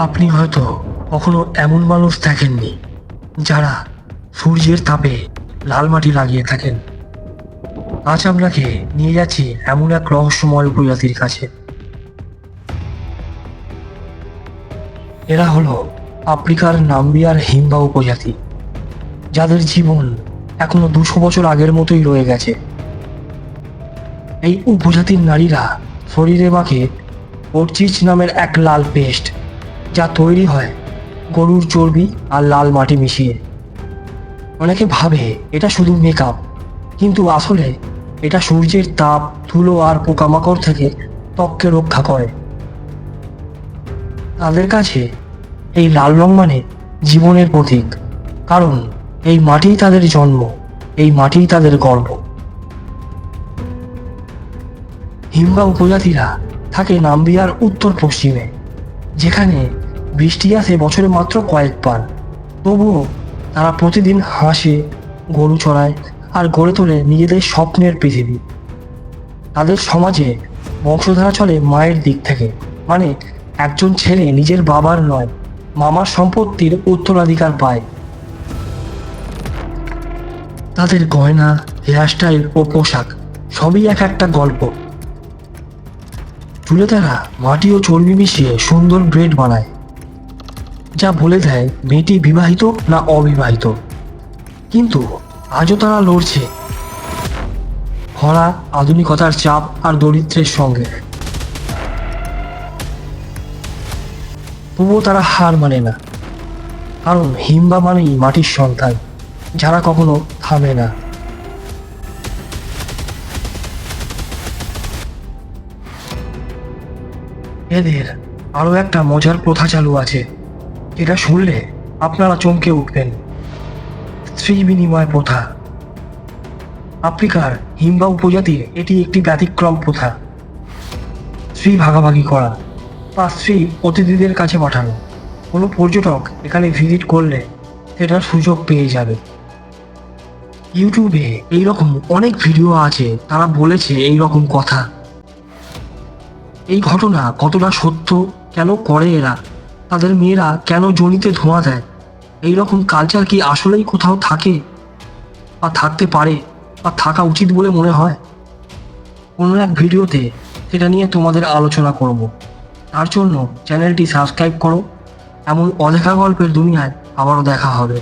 আপনি হয়তো কখনো এমন মানুষ দেখেননি যারা সূর্যের তাপে লাল মাটি লাগিয়ে থাকেন। আজ আপনাকে নিয়ে যাচ্ছি এমন এক রহস্যময় উপজাতির কাছে। এরা হলো আফ্রিকার নাম্বিয়ার হিম্বা উপজাতি, যাদের জীবন এখনো 200 বছর আগের মতোই রয়ে গেছে। এই উপজাতির নারীরা শরীরে মাখে পর্চিচ নামের এক লাল পেস্ট, যা তৈরি হয় গরুর চর্বি আর লাল মাটি মিশিয়ে। অনেকে ভাবে এটা শুধু মেকআপ, কিন্তু আসলে এটা সূর্যের তাপ, ধুলো আর পোকামাকড় থেকে ত্বককে রক্ষা করে। তাদের কাছে এই লাল রং মানে জীবনের প্রতীক, কারণ এই মাটিই তাদের জন্ম, এই মাটিই তাদের গর্ব। হিম্বা উপজাতিরা থাকে নাম্বিয়ার উত্তর পশ্চিমে, যেখানে বৃষ্টি আসে বছরে মাত্র কয়েকবার। তবুও তারা প্রতিদিন হাসে, গরু চড়ায় আর গড়ে তোলে নিজেদের স্বপ্নের পৃথিবী। তাদের সমাজে বংশধারা চলে মায়ের দিক থেকে, মানে একজন ছেলে নিজের বাবার নয়, মামার সম্পত্তির উত্তরাধিকার পায়। তাদের গয়না, হেয়ারস্টাইল ও পোশাক সবই এক একটা গল্প। চুলে তারা মাটি ও চর্বি মিশিয়ে সুন্দর ব্রেড বানায়, যা বলে দেয় মেয়েটি বিবাহিত না অবিবাহিত। কিন্তু আজও তারা লড়ছে খরা, আধুনিকতার চাপ আর দরিদ্রের সঙ্গে। তবুও তারা হার মানে না, কারণ হিম্বা মানেই মাটির সন্তান, যারা কখনো থামে না। এদের আরও একটা মজার প্রথা চালু আছে, যেটা শুনলে আপনারা চমকে উঠবেন। স্ত্রী বিনিময় প্রথা। আফ্রিকার হিম্বা উপজাতির এটি একটি ব্যতিক্রম প্রথা। স্ত্রী ভাগাভাগি করা বা স্ত্রী অতিথিদের কাছে পাঠানো। কোনো পর্যটক এখানে ভিজিট করলে সেটার সুযোগ পেয়ে যাবে। ইউটিউবে এইরকম অনেক ভিডিও আছে, তারা বলেছে এই রকম কথা। এই ঘটনা কতটা সত্য, কেন করে এরা, তাদের মেয়েরা কেন জনিতে ধোঁয়া দেয়, এই রকম কালচার কি আসলেই কোথাও থাকে, বা থাকতে পারে, বা থাকা উচিত বলে মনে হয়? কোনো এক ভিডিওতে সেটা নিয়ে তোমাদের আলোচনা করব। তার জন্য চ্যানেলটি সাবস্ক্রাইব করো। এমন অদেখা গল্পের দুনিয়ায় আবারও দেখা হবে।